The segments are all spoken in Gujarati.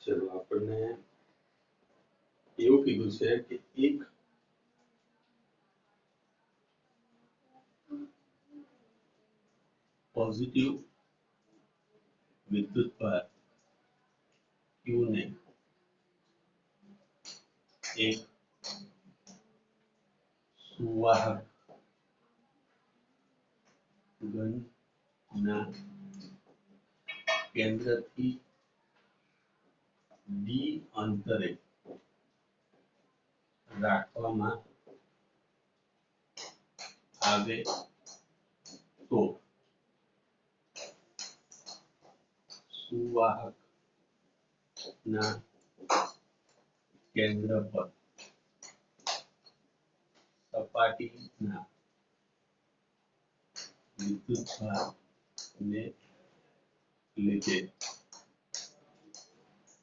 चलो आपने એવું કીધું છે કે એક પોઝિટિવ વિદ્યુતભાર Q ને એક સુવાહક ઘનના કેન્દ્રથી d અંતરે રાખવામાં આવે તો સુવાહકના કેન્દ્ર પર સપાટીના વિદ્યુતભારને લીધે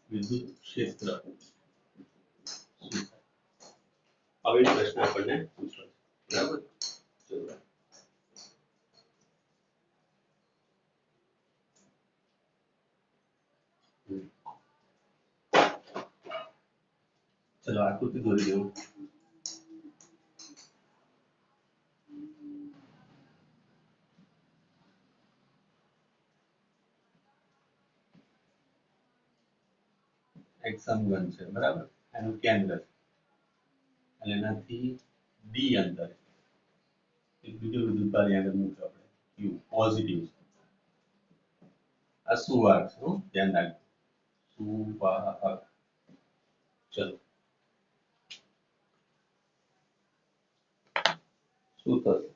વિદ્યુત ક્ષેત્ર શું થાય? હવે પ્રશ્ન આપણને પૂછો બરાબર. ચલો આકૃતિ દોરી દઉં. એક સમઘન છે બરાબર, એનું કેન્દ્ર અને એનાથી d અંતરે એક બીજું વિદ્યુતભાર અહીંયા આગળ મૂક્યો આપણે Q પોઝિટિવ. આ સુવાહક છે, ધ્યાન રાખજો સુવાહક. ચલો શું થશે?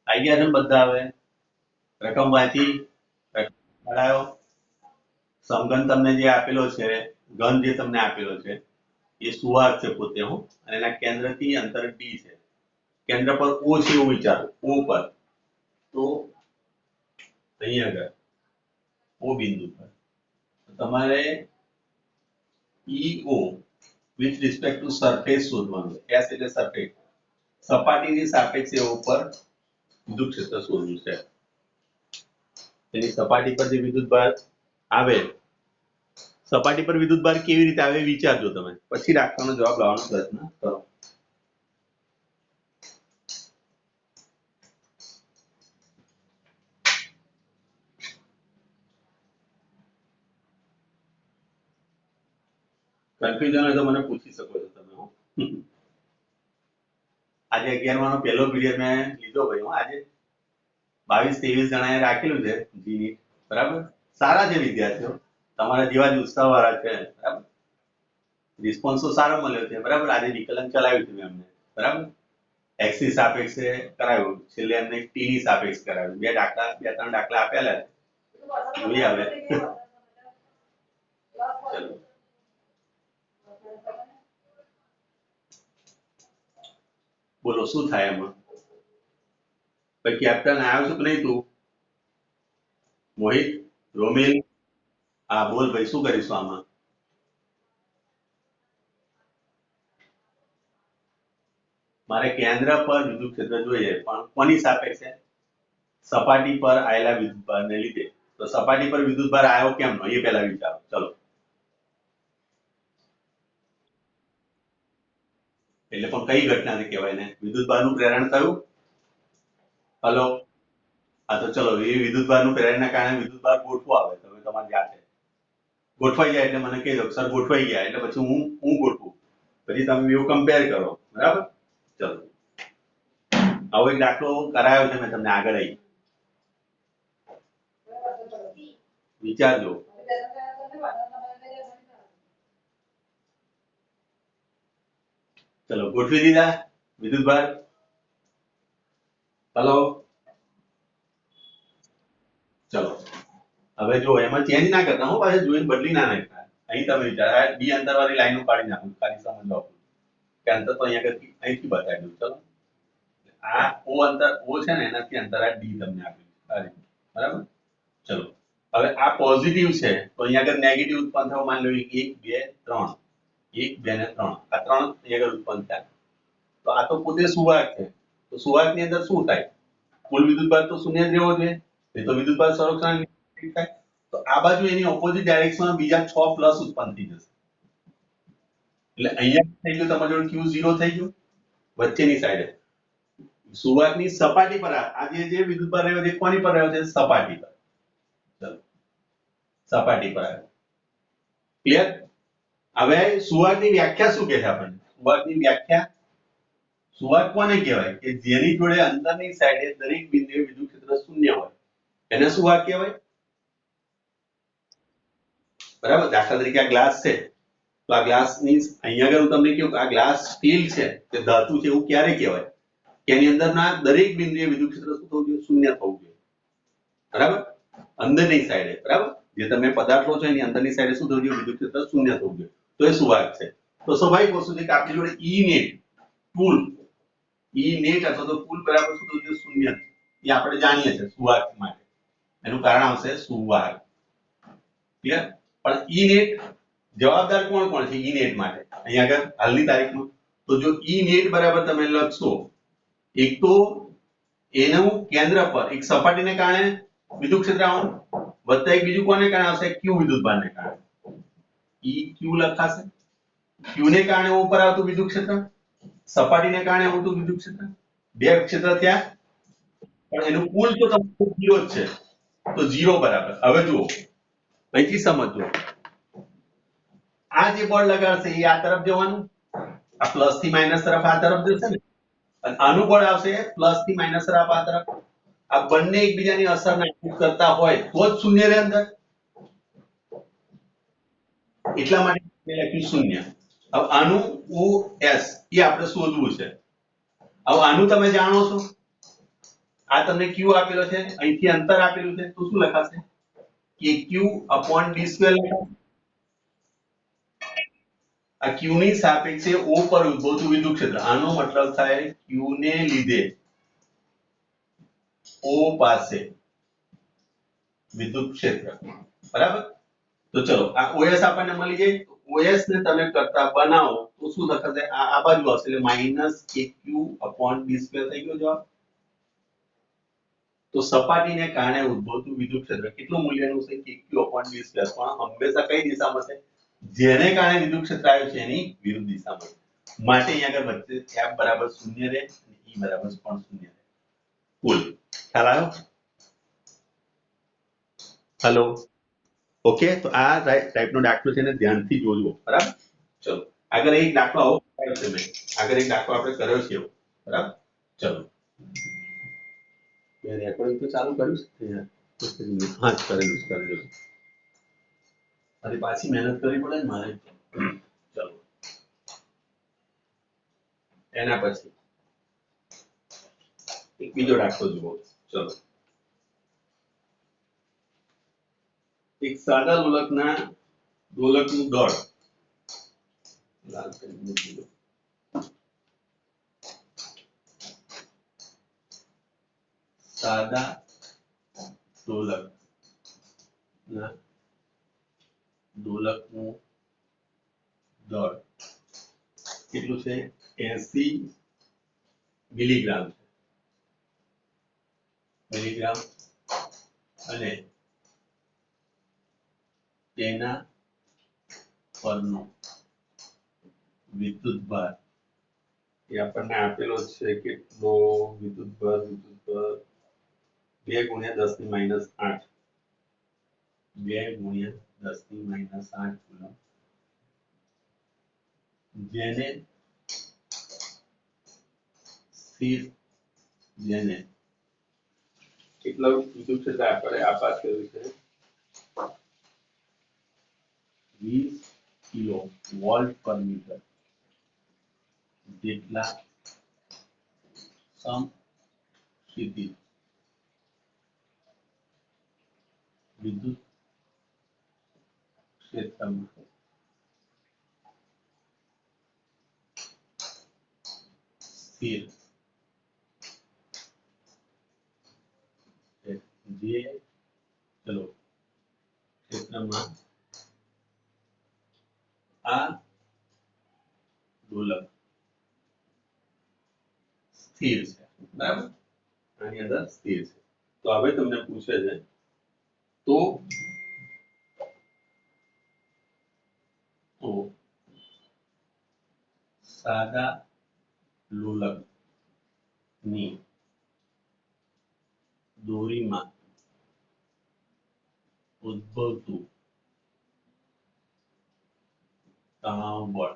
આવી ગયા ને બધા? હવે રકમ વાંચી પડાયો. સમઘન તમને જે આપેલો છે, ઘન જે તમને આપેલો છે એ સુવાહક છે પોતે હું, અને એના કેન્દ્રથી અંતર d છે. કેન્દ્ર પર O છે એવું વિચારો, O પર. તો અહીંયા આગળ O બિંદુ પર તમારે EO with respect to surface શોધવાનું છે. S એટલે સરફેસ, સપાટીની સાપેક્ષે ઉપર વિદ્યુત ક્ષેત્ર શોધવું છે. એની સપાટી પર જે વિદ્યુતભાર આવે, સપાટી પર વિદ્યુતભાર કેવી રીતે આવે વિચારજો તમે, પછી રાખવાનો જવાબ લાવવાનો પ્રયત્ન કરો. કન્ફ્યુઝન હોય તો મને પૂછી શકો છો તમે. આજે 11 નો પહેલો પીરિયડ મેં લીધો ભાઈ. હું આજે 22-23 જણાએ રાખેલું છે જી, બરાબર. સારા છે વિદ્યાર્થીઓ, તમારા જેવા જ ઉત્સાહ વાળા છે બરાબર. રિસ્પોન્સ તો સારો મળ્યો છે બરાબર. આજે વિકલન ચલાવ્યું છે મેં અમને બરાબર. x ની સાપેક્ષે કરાવ્યું, છેલ્લે એમને t ની સાપેક્ષે કરાવ્યું. બે ત્રણ દાખલા આપેલા છે, જોઈએ હવે. ચલો બોલો શું થાય એમાં? પછી કેપ્ટન આવ્યો છે કે નહીં તું? મોહિત, રોમિલ, હા બોલ ભાઈ, શું કરીશું આમાં? મારે કેન્દ્ર પર વિદ્યુત ક્ષેત્ર જોઈએ, પણ કોની સાપેક્ષે? સપાટી પર આવેલા વિદ્યુતભારને લીધે. તો સપાટી પર વિદ્યુતભાર આવ્યો કેમનો એ પહેલા વિચારો. ચલો, એટલે પણ કઈ ઘટનાને કહેવાય ને? વિદ્યુતભારનું પ્રેરણ થયું. હલો, હા તો ચલો, એ વિદ્યુતભારનું પ્રેરણના કારણે વિદ્યુતભાર ગોઠવો આવે. તમે તમારી જાતે ગોઠવાઈ જાય એટલે મને કહી દો સર ગોઠવાઈ ગયા, એટલે પછી હું ગોઠવું, પછી તમે એવું કમ્પેર કરો બરાબર. ચલો આવો એક દાખલો કરાયો છે મેં તમને આગળ, આવી વિચારજો. ચલો ગોઠવી દીધા વિદ્યુતભાર? હલો, ચલો હવે જો એમાં ચેન્જ ના કરતા હું પાછળ જોઈને બદલી ના નાખતા. અહીં તમે વિચાર, બી અંતરવાળી લાઈનો પાડી નાખું, ખાલી સમજો કે અંતર તો અહીંયા અહીંથી બતાવી દઉં. ચલો આ ઓ અંતર, ઓ છે ને એનાથી અંતર આ ડી તમને આપ્યું બરાબર. ચલો હવે આ પોઝિટિવ છે તો અહીંયા આગળ નેગેટિવ ઉત્પન્ન થવા માની લો 1 2 3, 1 2 ને 3, આ 3 અહીંયા આગળ ઉત્પન્ન થાય. તો આ તો પોતે સુવાહક છે, તો સુવાહકની અંદર શું થાય? કુલ વિદ્યુતભાર તો શૂન્ય જ રહેવો જોઈએ, એ તો વિદ્યુતભાર સંરક્ષણ થાય. તો આ બાજુ એની ઓપોઝિટ ડાયરેક્શનમાં બીજા 6 પ્લસ ઉત્પન્ન થઈ જશે એટલે અહીંયા થઈ ગયું તમારી જોડે Q0 થઈ ગયું વચ્ચેની સાઈડે સુવાકની સપાટી પર આ જે વિદ્યુતભાર રહ્યો છે કોની પર રહ્યો છે સપાટી પર ચલો સપાટી પર આવ્યો ક્લિયર હવે સુવાકની વ્યાખ્યા શું કહે છે આપણને સુવાકની વ્યાખ્યા સુવાક કોને કહેવાય કે જેની જોડે અંદરની સાઈડે દરેક બિંદુએ વિદ્યુત ક્ષેત્ર શૂન્ય હોય એને સુવાક કહેવાય બરાબર દાખલા તરીકે આ ગ્લાસ છે તો આ ગ્લાસની અહીંયા આગળ હું તમને કહું કે આ ગ્લાસ સ્ટીલ છે કે ધાતુ છે એવું ક્યારે કહેવાય કે એની અંદરના દરેક બિંદુએ વિદ્યુત ક્ષેત્ર શું થવું જોઈએ શૂન્ય થવું જોઈએ બરાબર અંદરની સાઈડે બરાબર જે તમે પદાર્થ લો છો એની અંદરની સાઈડે શું થવું જોઈએ વિદ્યુત ક્ષેત્ર શૂન્ય થવું જોઈએ તો એ સુવાક છે તો સ્વાભાવિક વસ્તુ છે કે આપણી જોડે ઈ નેટ પુલ ઈ નેટ અથવા તો પુલ બરાબર શું થવું જોઈએ શૂન્ય એ આપણે જાણીએ છીએ સુવાક માટે એનું કારણ આવશે સુવાક ક્લિયર પણ ઈ નેટ જવાબદાર કોણ છે ઈ નેટ માટે અહીંયા આગળ હાલની તારીખમાં તો જો ઈ નેટ બરાબર તમે લખશો એક તો એનું કેન્દ્ર પર એક સપાટીને કારણે વિદ્યુત ક્ષેત્ર આવવાનું વત્તા એક બીજું કોને કારણે આવશે ક્યુ વિદ્યુતભારને કારણે ઈ ક્યુ લખાશે ક્યુ ને કારણે ઉપર આવતું વિદ્યુત ક્ષેત્ર સપાટીને કારણે આવતું વિદ્યુત ક્ષેત્ર બે ક્ષેત્ર થયા પણ એનું કુલ તો તમારું 0 જ છે તો 0 બરાબર હવે જુઓ અહીંથી સમજો આ જે બળ લગાડશે એ આ તરફ જવાનું આ પ્લસ થી માઈનસ તરફ આ તરફ જશે ને અને આનું બળ આવશે પ્લસ થી માઈનસ તરફ આ તરફ આ બંને એકબીજાની અસર નાબૂદ કરતા હોય તો જ શૂન્ય રહે અંદર એટલા માટે મેં લખ્યું શૂન્ય હવે આનું OS એ આપણે શોધવું છે હવે આનું તમે જાણો છો આ તમને Q આપેલો છે અહીંથી અંતર આપેલું છે તો શું લખાશે કે Q/d² લખાશે આ Q ની સાપેક્ષે O પર ઉદ્ભવતું વિદ્યુત ક્ષેત્ર આનો મતલબ થાય Q ને લીધે O પાસે વિદ્યુત ક્ષેત્ર બરાબર તો ચલો આ OS આપણને મળી ગઈ OS ને તમે કરતા બનાવો તો શું લખાશે આ બાજુ આવશે એટલે -Q/d² થઈ ગયો જવાબ તો સપાટીને કારણે ઉદ્ભવતું વિદ્યુત ક્ષેત્ર કેટલું મૂલ્યનું છે Q/d² પણ હંમેશા કઈ દિશામાં છે જેને કારણે વિદ્યુત ક્ષેત્ર આવ્યું છે એની વિરુદ્ધ દિશામાં માટે અહીંયા આગળ વચ્ચે F બરાબર 0 રહે અને E બરાબર પણ 0 રહે કુલ ખ્યાલ આવ્યો હેલો ઓકે તો આ ટાઈપનો દાખલો છે ને ધ્યાનથી જોજો બરાબર ચલો આગળ એક દાખલો આવો કર્યો છે મેં આગળ એક દાખલો આપણે કર્યો છે એવો બરાબર ચલો મેં રેકોર્ડિંગ તો ચાલુ કર્યું છે હા કરેલું અરે પાછી મહેનત કરવી પડે ને મારે ચલો એના પછી એક બીજો દાખલો જુઓ ચલો એક સાદા દોલકનું દળ લાલ પેન મૂકી દો સાદા દોલકનું દળ કેટલું છે 80 મિલીગ્રામ અને તેના પરનો વિદ્યુતભાર એ આપણને આપેલો છે કેટલો વિદ્યુતભાર 2 × 10⁻⁸ 2 × 10⁻⁸ કુલમ જેને કેટલા વિદ્યુત ક્ષેત્ર આપણે આપાત કર્યું છે 20 કિલો વોલ્ટ પર મીટર જેટલા સમસ્થિતિ વિદ્યુત ક્ષેત્રમાં સ્થિર જે ચલો ક્ષેત્રમાં આ દોલક સ્થિર છે બરાબર આની અંદર સ્થિર છે તો હવે તમને પૂછે છે તો તો સાદા લોલકની દોરીમાં ઉદ્ભવતું તણાવ બળ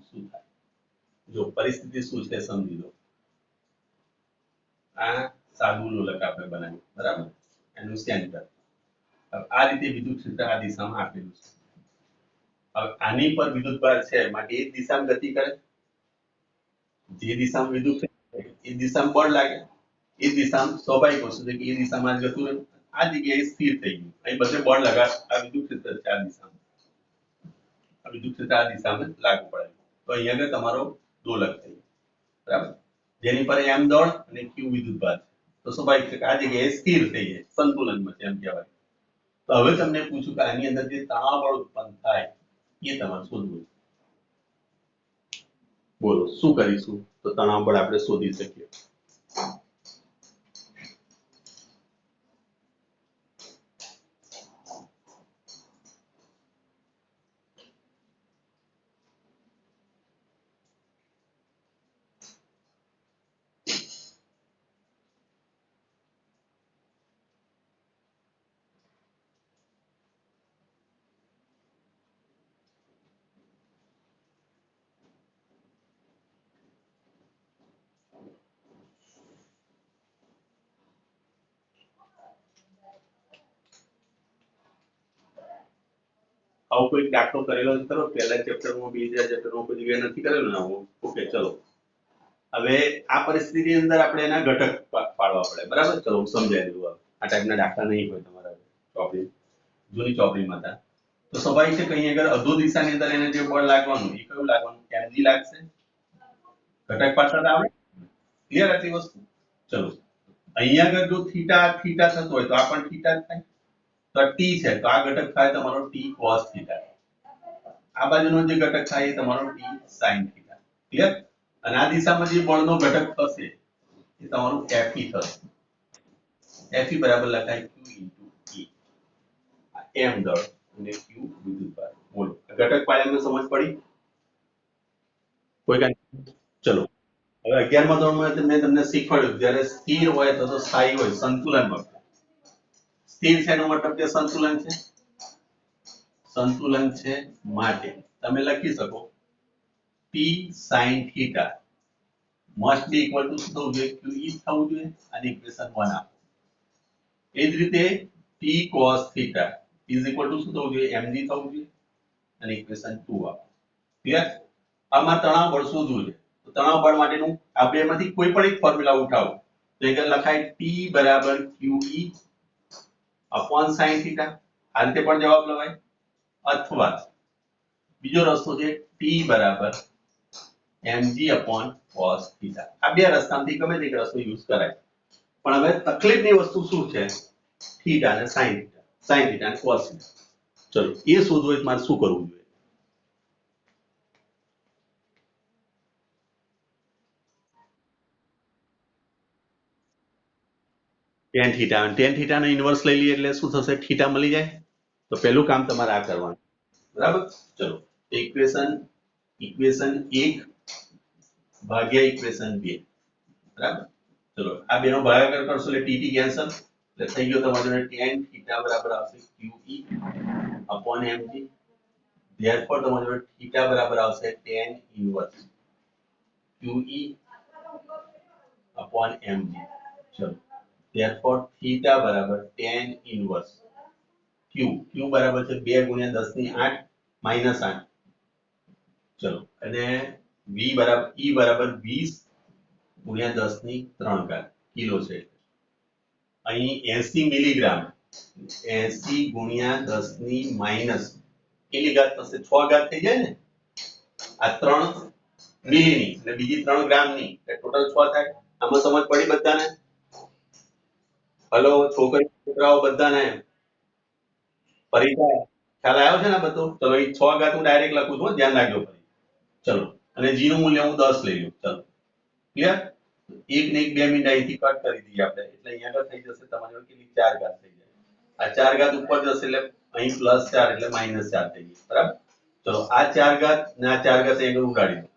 શું થાય? જો પરિસ્થિતિ શું છે સમજી લો. આ સાદું લોલક આપણે બનાવ્યું, બરાબર, એનું સેન્ટર. હવે આ રીતે વિદ્યુત ક્ષેત્ર આ દિશામાં આપેલું છે. હવે આની પર વિદ્યુત ભાર છે માટે એ જ દિશામાં ગતિ કરે. જે દિશામાં વિદ્યુત ક્ષેત્ર એ દિશામાં બળ લાગે. એ દિશામાં સ્વાભાવિક વસ્તુ છે કે એ દિશામાં જ ગતું રહે. આ જગ્યાએ સ્થિર થઈ ગયું. અહીં બધે બળ લગાડ. આ વિદ્યુત ક્ષેત્ર છે આ દિશામાં. આ વિદ્યુત ક્ષેત્ર આ દિશામાં લાગુ પડે તો અહીંયા આગળ તમારો દોલક થઈ ગયો, બરાબર, જેની પર m દળ અને q વિદ્યુત ભાર છે. તો સ્વાભાવિક છે કે આ જગ્યાએ સ્થિર થઈ જાય, સંતુલનમાં છે એમ કહેવાય. તો હવે તમને પૂછું કે આની અંદર જે તણાવ બળ ઉત્પન્ન થાય એ તમારે શોધવું છે. બોલો શું કરીશું તો તણાવ બળ આપણે શોધી શકીએ? આવો કોઈ દાખલો કરેલો છે ખરો? પહેલા ચેપ્ટરમાં, બીજા ચેપ્ટરમાં કોઈ જગ્યાએ નથી કરેલો ને આવો? ઓકે, ચલો. હવે આ પરિસ્થિતિની અંદર આપણે એના ઘટક પાડવા પડે, બરાબર. ચલો હું સમજાવી દઉં. આ ટાઈપના દાખલા નહીં હોય તમારા ચોપડી, જૂની ચોપડીમાં હતા. તો સ્વાભાવિક છે કે અહીં આગળ અધો દિશાની અંદર એને જે બળ લાગવાનું એ કયું લાગવાનું? mg લાગશે. ઘટક પાડતા આવડે? ક્લિયર આટલી વસ્તુ? ચલો, અહીંયા આગળ જો થીટા થીટા થતો હોય તો આ પણ થીટા જ થાય. તો t છે તો આ ઘટક થાય તમારો t cos થીટા. આ બાજુનો જે ઘટક થાય એ તમારો t sin થીટા. ક્લિયર? અને આ દિશામાં જે બળનો ઘટક થશે એ તમારું fe થશે. fe બરાબર લખાય q e. આ m દળ અને q વિદ્યુત ભાર. બોલો ઘટક પાયામાં સમજ પડી? કોઈ કાંઈ? ચલો, હવે 11મા ધોરણમાં મેં તમને શીખવાડ્યું જ્યારે સ્થિર હોય તો સ્થાયી હોય, સંતુલનમાં. સ્થિર છે એનો મતલબ કે સંતુલન છે. સંતુલન છે માટે તમે લખી શકો t sin theta must be equal to શું થવું જોઈએ? qe થવું જોઈએ અને ઇક્વેશન 1 આપો. એ જ રીતે t cos theta is equal to શું થવું જોઈએ? mg થવું જોઈએ અને ઇક્વેશન 2 આપો. ક્લિયર? આમાં તણાવ બળ શોધવું છે. તો તણાવ બળ માટેનું આ બેમાંથી કોઈ પણ એક ફોર્મ્યુલા ઉઠાવો તો એક લખાય t બરાબર qe upon sin theta. આ રીતે પણ જવાબ લવાય. અથવા બીજો રસ્તો છે t બરાબર mg upon cos theta. આ બે રસ્તામાંથી ગમે તે એક રસ્તો યુઝ કરાય. પણ હવે તકલીફની વસ્તુ શું છે? થીટા અને sin theta અને cos theta. ચલો એ શોધવું હોય તો મારે શું કરવું જોઈએ? tan theta નો ઇન્વર્સ લઈ લઈએ એટલે શું થશે? થીટા મળી જાય. તો પહેલું કામ તમારે આ કરવાનું, બરાબર. ચલો, ઇક્વેશન 1 ભાગ્યા ઇક્વેશન 2, બરાબર. ચલો આ બેનો ભાગાકાર કરશો એટલે tt કેન્સલ, એટલે થઈ ગયો તમારો tan theta બરાબર આવશે qe upon mg. therefore તમારો theta બરાબર આવશે tan inverse qe upon mg. ચલો, therefore theta બરાબર tan ઇન્વર્સ q બરાબર છે 2 ગુણ્યા 10 ની 8 માઈનસ 8. ચલો, અને v બરાબર e બરાબર 20 ગુણ્યા 10 ની 3 ઘાત કિલો છે. અહીં 80 મિલીગ્રામ 80 ગુણ્યા 10 ની માઈનસ કેટલી ઘાત થશે? 6 ઘાત થઈ જાય ને. આ 3 મિલીની અને બીજી 3 ગ્રામની એટલે ટોટલ 6 થાય. આમાં સમજ પડી બધાને? હલો છોકરી છોકરાઓ બધાને પરિચય ખ્યાલ આવ્યો છે ને બધો? ચલો એ 6 ઘાત હું ડાયરેક્ટ લખું છું, ધ્યાન રાખજો. ચલો, અને g નું મૂલ્ય હું 10 લઈ લઉં. ચલો ક્લિયર? એક ને એક 2 મિનિટ અહીંથી કટ કરી દઈએ આપણે એટલે અહીંયા આગળ થઈ જશે તમારી કેટલી 4 ઘાત થઈ જાય. આ 4 ઘાત ઉપર જશે એટલે અહીં +4 એટલે -4 થઈ ગઈ બરાબર. ચલો આ 4 ઘાત ને આ 4 ઘાત અહીં ઉડાડી દો.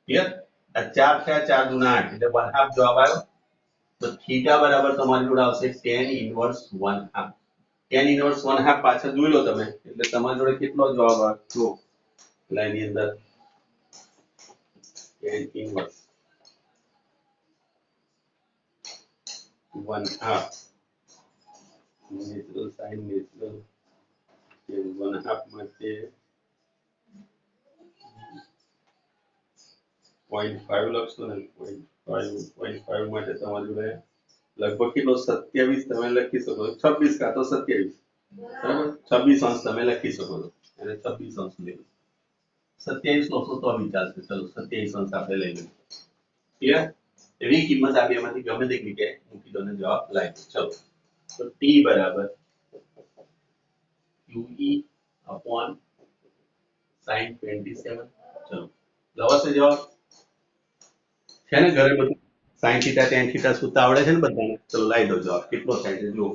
ક્લિયર? આ 4 થયા 4 દુના 8 એટલે 1/2 જવાબ આવ્યો. તો થીટા બરાબર તમારી જોડે આવશે tan ઇન્વર્સ 1/2. tan ઇન્વર્સ 1/2 પાછળ જોઈ લો તમે એટલે તમારી જોડે કેટલો જવાબ આવે જો એટલે એની અંદર tan inverse 1/2 natural sine natural tan 1/2 માટે 0.5 લખશો ને 0.5 માટે તમારી જોડે લગભગ કેટલો 27 તમે લખી શકો છો 26 કાં તો 27 બરાબર 26 અંશ તમે લખી શકો છો અને 26 અંશ લેવું 27 લખો તો બી ચાલશે ચલો 27 અંશ આપણે લઈ લઈએ ક્લિયર એવી કિંમત આ બેમાંથી ગમે તે જગ્યાએ મૂકી દો ને જવાબ લાવી દો ચલો તો t બરાબર qe upon sin 27 ચલો લવાશે જવાબ છે ને ઘરે બધું sin θ tan θ સૂત્ર આવડે છે ને બધાને ચલો લાવી દો જવાબ કેટલો થાય છે જુઓ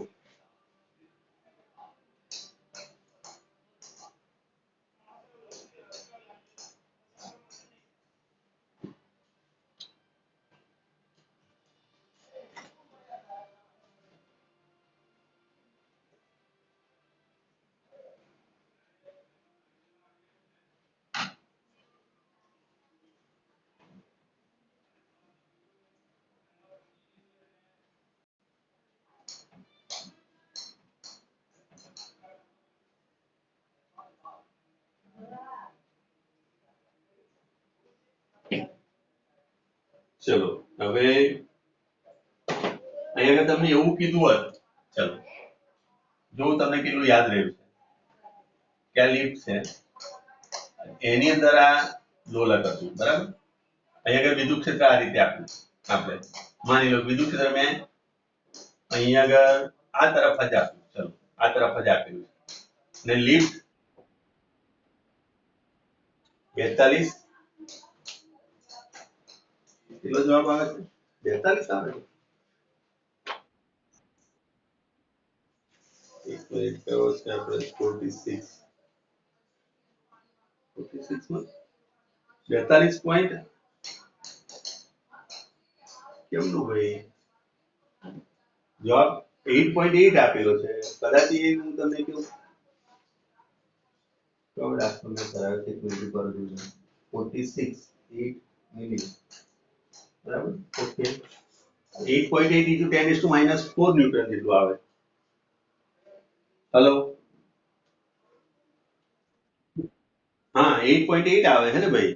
ચલો હવે અહીંયા તમને એવું કીધું હોત ચલો જો તમને કેટલું યાદ રહ્યું છે કે આ લિફ્ટ છે એની અંદર આ લોલક હતું બરાબર અહીંયા આગળ વિદ્યુત ક્ષેત્ર આ રીતે આપ્યું આપણે માની લો વિદ્યુત ક્ષેત્ર મેં અહીંયા આગળ આ તરફ જ આપ્યું ચલો આ તરફ જ આપેલું છે ને લિફ્ટ 42 કેટલો જવાબ આવે છે 42 આવે એક મિનિટ કયો છે આપણે 46 માં 42 પોઈન્ટ કેમનું ભાઈ જવાબ 8.8 આપેલો છે કદાચ એ હું તમને કહું કયો દાખલો મેં કરાવ્યો છે મિનિટ પર જોજો 46 8 મિનિટ બરાબર okay 8.8 into 10 is to -4 newton જેટલું આવે હેલો હા 8.8 આવે છે ને ભાઈ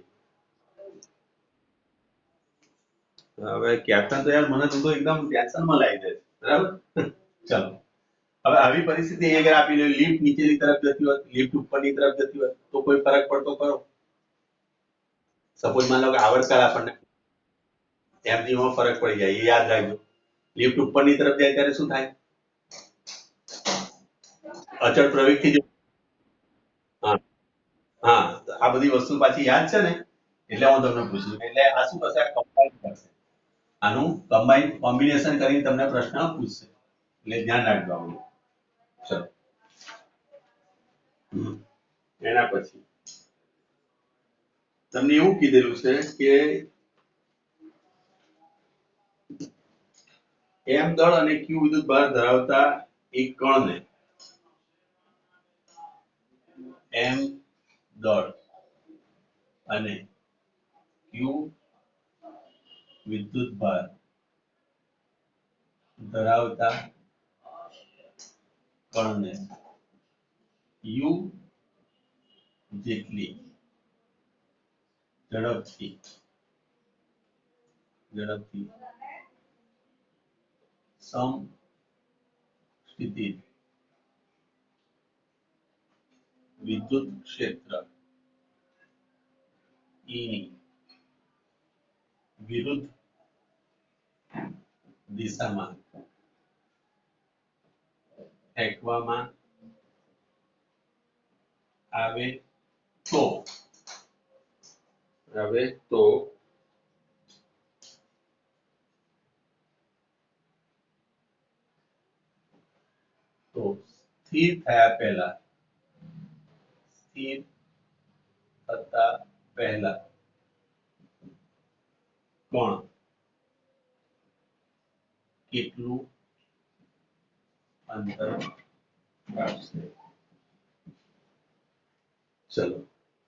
હવે કેપ્ટન તો યાર મને તો એકદમ ટેન્શનમાં લાવી દે બરાબર ચાલો હવે આવી પરિસ્થિતિ અહીંયા આગળ આપી લે લિફ્ટ નીચેની તરફ જતી હોય લિફ્ટ ઉપરની તરફ જતી હોય તો કોઈ ફરક પડતો ખરો સપોઝ માન લો કે આવર્તકાળ આપણને એમજી માં ફરક પડી જાય એ યાદ રાખજો લિફ્ટ ઉપરની તરફ જાય ત્યારે શું થાય અચળ પ્રવેગથી જો હા હા આ બધી વસ્તુ પાછી યાદ છે ને એટલે હું તમને પૂછું એટલે આ શું કરશે આ કમ્બાઈન કરશે આનું કમ્બાઈન કોમ્બિનેશન કરીને તમને પ્રશ્ન પૂછશે એટલે ધ્યાન રાખજો આ બધું ચલો એના પછી તમને એવું કીધેલું છે કે એમ દળ અને ક્યુ વિદ્યુત ભાર ધરાવતા એક કણને એમ દળ અને ક્યુ વિદ્યુત ભાર ધરાવતા કણને યુ જેટલી ઝડપથી સમસ્થિતિત વિદ્યુત ક્ષેત્ર E ની વિરુદ્ધ દિશામાં ફેંકવામાં આવે તો તો સ્થિર થયા પહેલા સ્થિર થતા પહેલા કોણ કેટલું અંતર કાપશે? ચલો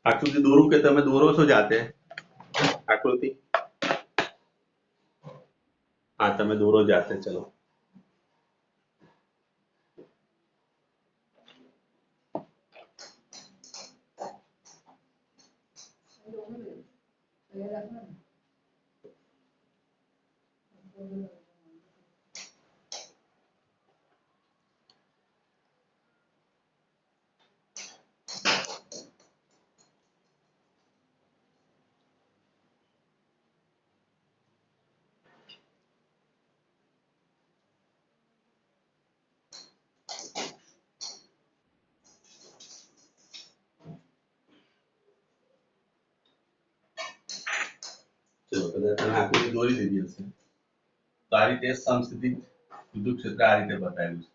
આકૃતિ દોરું કે તમે દોરો છો જાતે આકૃતિ? હા તમે દોરો જાતે. ચલો ચલો કદાચ તમે આકૃતિ દોરી દીધી હશે. તો આ રીતે સમસ્થિતિ વિદ્યુત ક્ષેત્ર આ રીતે બતાવ્યું છે.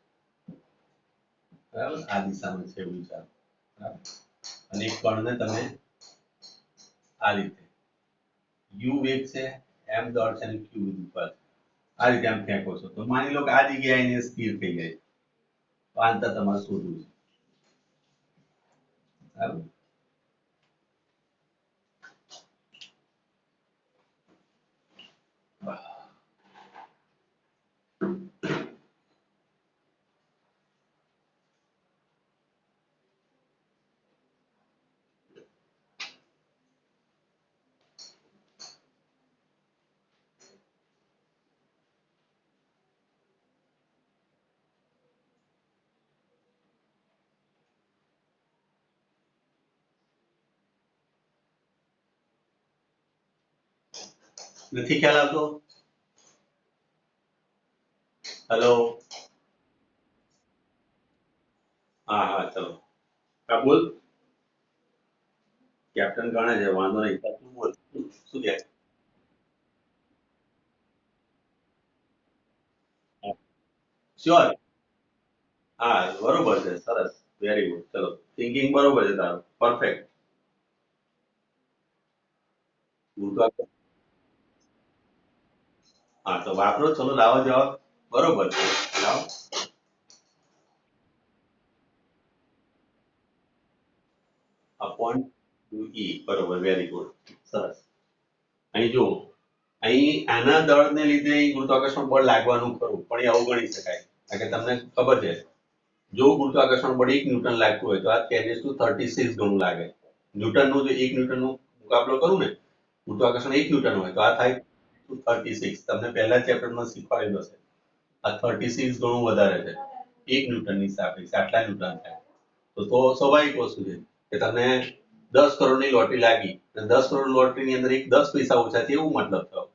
બરાબર? આ દિશામાં છે એવું વિચારો. બરાબર? અને એક કણને તમે આ રીતે u વેગ છે, m દળ છે અને q વિદ્યુત બળ છે. આ રીતે આમ ફેંકો છો તો માની લો કે આ જગ્યાએ એને સ્થિર થઈ જાય. તો આ અંતર તમારે શોધવું છે. બરાબર? નથી ખ્યાલ આવતો? હેલો? હા હા ચલો હા બોલ. કેપ્ટન ગણે છે વાંધો નહીં. તું બોલ શું કહે? શ્યોર. હા બરોબર છે. સરસ. Very good. ચલો થિંકિંગ બરોબર છે તારું. પરફેક્ટ. હા તો વાપરો. ચલો લાવો જવાબ. બરોબર છે. લાવો. અપોન e બરોબર. Very good. સરસ. અહીં જુઓ અહીં આના દળને લીધે અહીં ગુરુત્વાકર્ષણ બળ લાગવાનું ખરું પણ એ અવગણી શકાય. કારણ કે તમને ખબર છે જો ગુરુત્વાકર્ષણ બળ 1 ન્યૂટન લાગતું હોય તો આ 10⁻36 ગણું લાગે. ન્યૂટનનું જો 1 ન્યૂટનનો મુકાબલો કરું ને ગુરુત્વાકર્ષણ 1 ન્યૂટન હોય તો આ થાય 36. તમને પહેલા ચેપ્ટરમાં શીખવાડેલું હશે. આ 36 ગણું વધારે છે 1 ન્યૂટનની સાપેક્ષે. આટલા ન્યૂટન થાય તો સ્વાભાવિક વસ્તુ છે કે તમને 10 કરોડની લોટરી લાગી અને 10 કરોડ લોટરીની અંદર એક 10 પૈસા ઓછા છે એવું મતલબ થયો.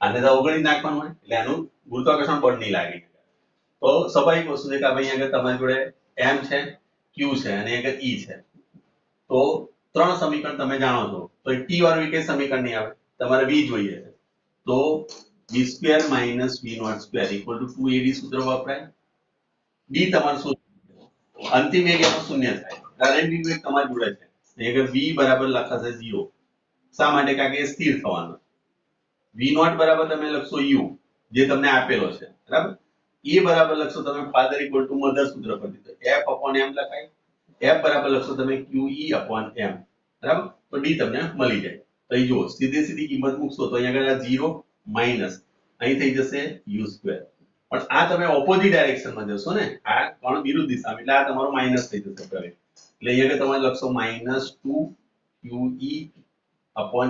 આને તો અવગણી નાખવાનું હોય એટલે આનું ગુરુત્વાકર્ષણ બળ નહીં લાગે. તો સ્વાભાવિક વસ્તુ છે કે ભાઈ આગળ તમારી જોડે m છે, q છે અને આગળ e છે. તો ત્રણ સમીકરણ તમે જાણો છો તો t વાળું એક સમીકરણ નહીં આવે. તમારે v જોઈએ છે. તો v² - v02 = 2ad સૂત્ર વપરાય. d તમારું શું અંતિમ વેગ એનો શૂન્ય થાય. પ્રારંભિક વેગ તમારી જોડે છે. આગળ v બરાબર લખાશે 0. શા માટે? કારણ કે એ સ્થિર થવાનો. v0 બરાબર તમે લખશો u જે તમને આપેલો છે. બરાબર? e બરાબર લખશો તમે father = mother સૂત્ર પરથી તો f/m લખાય. f બરાબર લખશો તમે qe/m. બરાબર? તો d તમને મળી જાય. તો અહીં જુઓ સીધી સીધી કિંમત મૂકશો તો અહીંયા આગળ 0 માઈનસ અહીં થઈ જશે u². પણ આ તમે ઓપોઝિટ ડાયરેક્શનમાં જશો ને આ કોણ વિરુદ્ધ દિશામાં એટલે આ તમારો માઈનસ થઈ જશે પ્રવેગ. એટલે અહીંયા આગળ તમે લખશો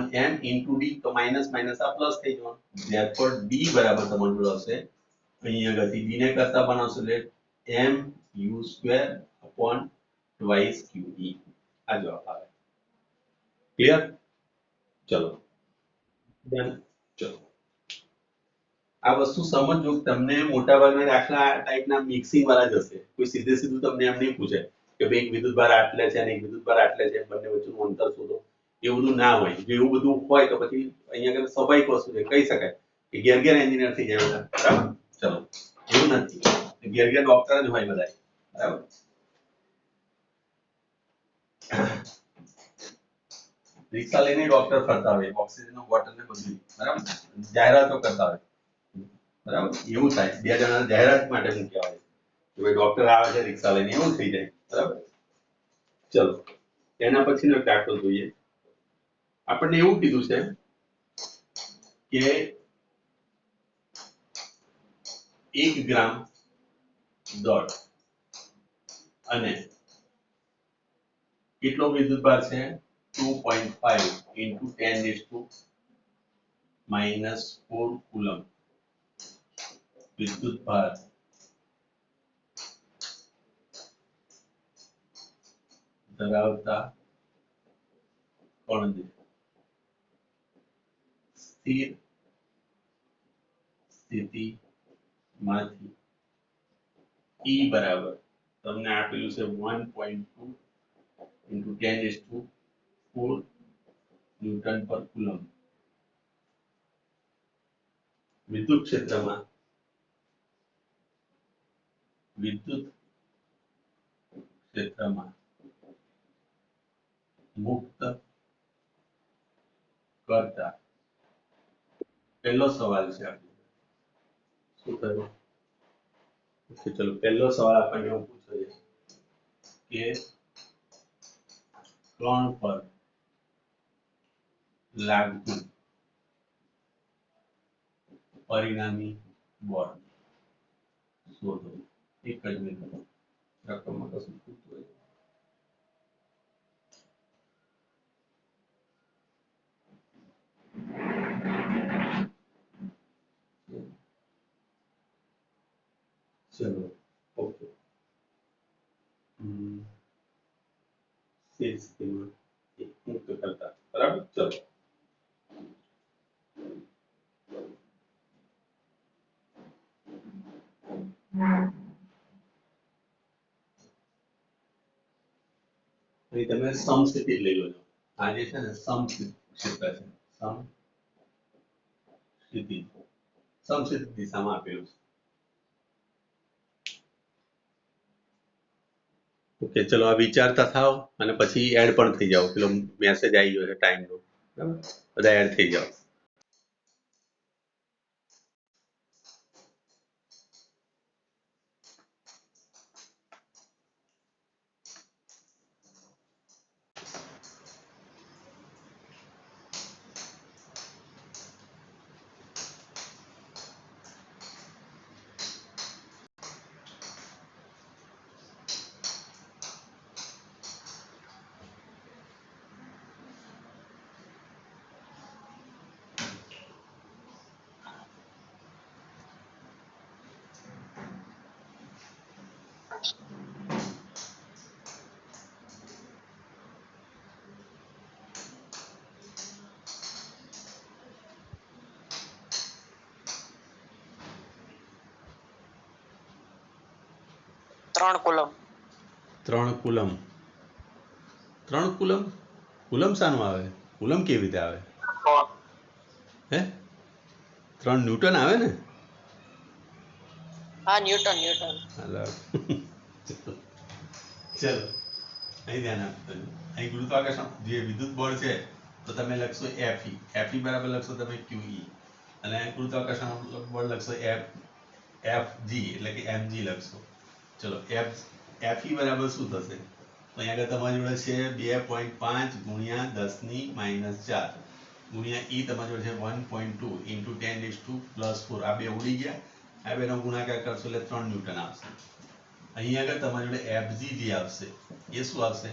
-2qe/m * d તો માઈનસ માઈનસ આ પ્લસ થઈ જવાનું. therefore d બરાબર તમારું જોડે આવશે અહીંયા આગળથી d ને કરતા બનાવશો એટલે mu²/2qe. આ જવાબ આવે. ક્લિયર? ચલો ડન. ચલો આ વસ્તુ સમજો. તમને મોટાભાગના દાખલા આ ટાઈપના મિક્સિંગ વાળા જ હશે. કોઈ સીધે સીધું તમને એમ નહીં પૂછે કે ભાઈ એક વિદ્યુતભાર આટલે છે અને એક વિદ્યુતભાર આટલે છે બંને વચ્ચેનું અંતર શોધો. એવું બધું ના હોય. જો એવું બધું હોય તો પછી અહીંયા આગળ સ્વાભાવિક વસ્તુ છે કહી શકાય કે ઘેર ઘેર એન્જિનિયર થઈ જાય બધા. બરાબર? ચલો એવું નથી. ઘેર ઘેર ડોક્ટર જ હોય બધા, બરાબર. રિક્ષા લઈને ડોક્ટર ફરતા હોય, ઓક્સિજનનો બોટલ ને બધું, બરાબર, જાહેરાતો કરતા હોય, બરાબર. એવું થાય, બે જણા જાહેરાત માટે મૂક્યા હોય કે ભાઈ ડોક્ટર આવે છે રિક્ષા લઈને, એવું થઈ જાય, બરાબર. ચલો એના પછીનો એક દાખલો જોઈએ. આપણને એવું કીધું છે કે 1 ગ્રામ દળ અને કેટલો વિદ્યુતભાર છે 2.5 into 10⁻⁻4 કુલમ વિદ્યુતભાર ધરાવતા કણને સ્થિર સ્થિતિમાંથી E બરાબર તમને આપેલું છે 1.2 into 10⁻4 ન્યૂટન પર કુલમ વિદ્યુત ક્ષેત્રમાં મુક્ત કરતા પહેલો સવાલ છે આપણો. શું થયું? ચલો પહેલો સવાલ આપણને એવું પૂછે છે કે કણ પર લાગતું પરિણામી બળ શોધો. એક જ મિનિટ, રકમમાં કશું પૂછતું હોય. ચલો ઓકે. મુક્ત કરતા, બરાબર. ચલો તમે સમસ્થિતિ લઈ લો છો. આ જે છે ને સમસ્થિતિ ક્ષેત્ર છે, સમસ્થિતિ દિશામાં આપેલું છે. ઓકે ચલો આ વિચારતા થાવ અને પછી એડ પણ થઈ જાવ. પેલો મેસેજ આવી ગયો છે ટાઈમનો, બરાબર, બધા એડ થઈ જાવ. ત્રણ કુલમ. કુલમ શાનું આવે? કુલમ કેવી રીતે આવે? હે 3 ન્યૂટન આવે ને? હા ન્યૂટન. ચલો અહીં ધ્યાન આપજો. અહીં ગુરુત્વાકર્ષણ જે વિદ્યુત બળ છે તો તમે લખશો Fe બરાબર લખશો તમે QE અને ગુરુત્વાકર્ષણ બળ લખશો Fg એટલે કે mg લખશો. ચલો Fe બરાબર શું થશે? તો અહીંયા આગળ તમારી જોડે છે 2.5 ગુણ્યા 10⁻⁴ ગુણ્યા E તમારી જોડે છે 1.2 into 10⁻+4. આ બે ઉડી ગયા, આ બેનો ગુણાકાર કરશો એટલે 3 ન્યૂટન આવશે. અહીંયા આગળ તમારી જોડે Fg જે આવશે એ શું આવશે?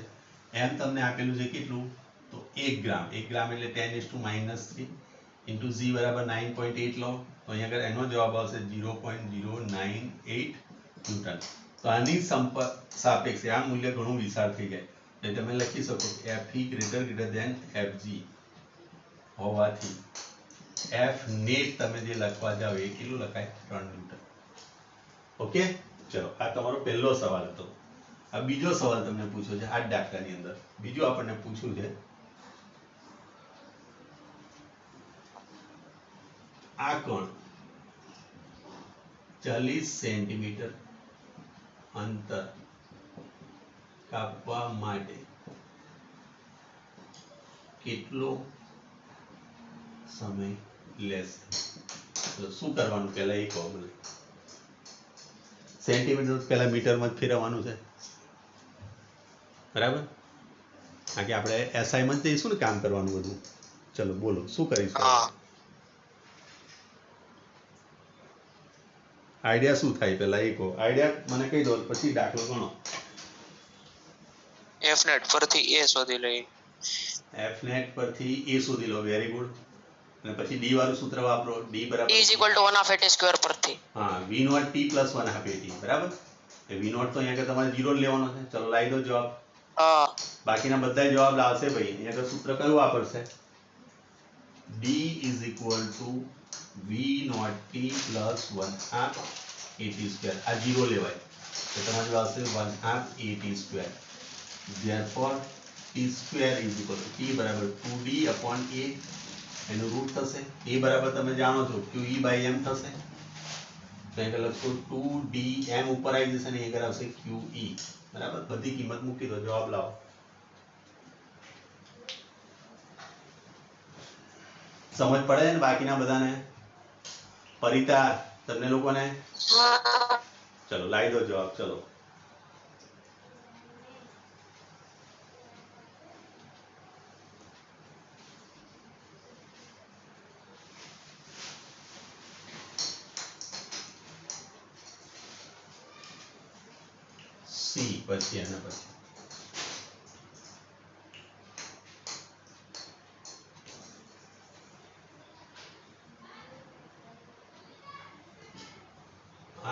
એમ તમને આપેલું છે કેટલું? તો 1 ગ્રામ. 1 ગ્રામ એટલે 10⁻³ into g બરાબર 9.8 લો તો અહીંયા આગળ એનો જવાબ આવશે 0.098 ન્યૂટન. તો આની સાપેક્ષે આ મૂલ્ય ઘણું વિશાળ થઈ જાય એટલે તમે લખી શકો Fe > Fg હોવાથી F નેટ તમે જે લખવા જાવ એ કેટલું લખાય? 3 ન્યૂટન. ઓકે ચલો આ તમારો પહેલો સવાલ હતો. આ બીજો સવાલ તમને પૂછ્યો છે આ દાખલાની અંદર. બીજું આપણને પૂછ્યું છે આ કણ 40 સેન્ટીમીટર અંતર કાપવા માટે કેટલો સમય લેશે? તો શું કરવાનું પહેલા એ કહો મને. સેન્ટીમીટર પહેલા મીટરમાં જ ફેરવવાનું છે, બરાબર? કારણ કે આપણે એસઆઈમાં જ જઈશું ને કામ કરવાનું બધું. ચલો બોલો શું કરીશું? આઈડિયા શું થાય પહેલા એ કહો. આઈડિયા મને કહી દો પછી દાખલો ગણો. એફ નેટ પરથી એ શોધી લઈએ. એફ નેટ પરથી એ શોધી લો. Very good. અને પછી ડી વાળું સૂત્ર વાપરો. ડી બરાબર E = 1/2 at સ્ક્વેર પરથી. હા, v નોટ t + 1/2 at બરાબર. એ v નોટ તો અહીંયા આગળ તમારે 0 લેવાનો છે. ચલો લાવી દો જવાબ. હા, બાકીના બધા જવાબ લાવશે ભાઈ. અહીંયા આગળ સૂત્ર કયું વાપરશે? d = v not t + 1/2 at square. આ 0 લેવાય તો તમારી પાસે 1/2 at square. therefore t square = t બરાબર 2d/a. એનું રૂટ થશે. a બરાબર તમે જાણો છો qe/m થશે. તો અહીંયા લખશો 2dm ઉપર આવી જશે ને અહીંયા આવશે qe. બરાબર. બધી કિંમત મૂકી દો, જવાબ લાવો. સમજ પડે ને બાકીના બધાને? પરિતા તમને લોકોને? ચલો લાવી દો જવાબ. ચલો સી પછી એના પછી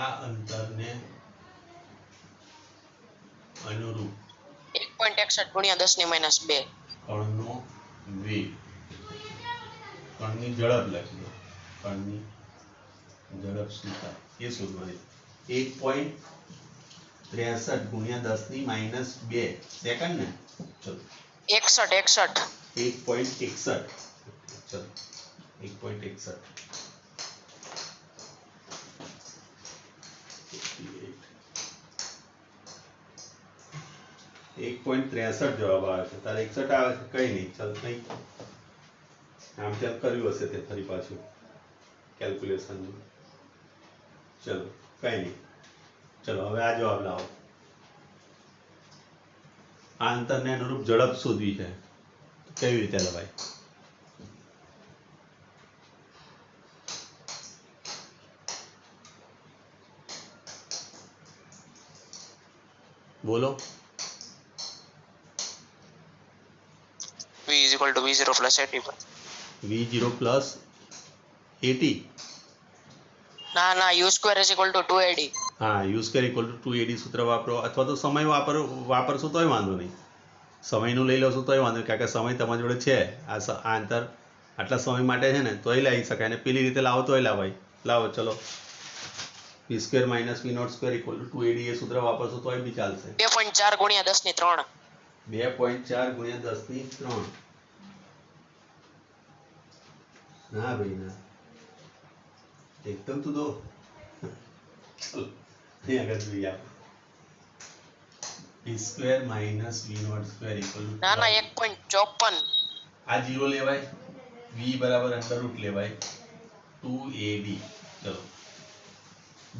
આ અંતરને અનુરૂપ 1.61 × 10⁻². કણનો વેગ, કણની ઝડપ લખી દો. કણની ઝડપ શું થાય એ શોધવાની. 1.63 × 10⁻² સેકન્ડ ને? ચલો 61. 1.61. ચલો 1.61. 1.63 જવાબ આવે છે. તારે 61 આવે છે? કઈ નહીં, ચાલ નહીં. આમ તેમ કર્યું હશે તે ફરી પાછું કેલ્ક્યુલેશન. ચલો કઈ નહીં. ચલો હવે આ જવાબ લાવો. આ અંતરને અનુરૂપ ઝડપ શોધવી છે. કેવી રીતે લવાય? બોલો. V = V0 + 80. v0 + 80. ના, U² = 2AD. હા, u² = 2AD સૂત્ર વાપરો, અથવા તો સમય વાપરશો તોય વાંધો નહીં. સમયનું લઈ લેશો તોય વાંધો નહીં, કારણ કે સમય તમારી જોડે છે. આ અંતર આટલા સમય માટે છે ને તોય લાવી શકાય, અને પેલી રીતે લાવો તોય લાવાય. લાવો ચલો. v² - v0² = 2AD એ સૂત્ર વાપરશો તોય બી ચાલશે. 2.4 × 10⁻3. 2.4 × 10⁻3. ના ભાઈ ના, એકદમ તું દો. ચલો અહીંયા આગળ જોઈએ આપણે. v² - v0² = ના, 1.54. આ 0 લેવાય. v બરાબર √ લેવાય 2AD. ચલો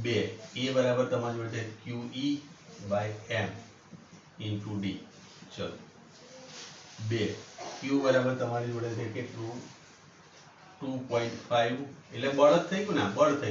2 a બરાબર તમારી જોડે QE/m × d. ચલો 2 q બરાબર તમારી જોડે છે કેટલું? 2.5. એટલે બળ જ થઈ ગયું ને? બળ થઈ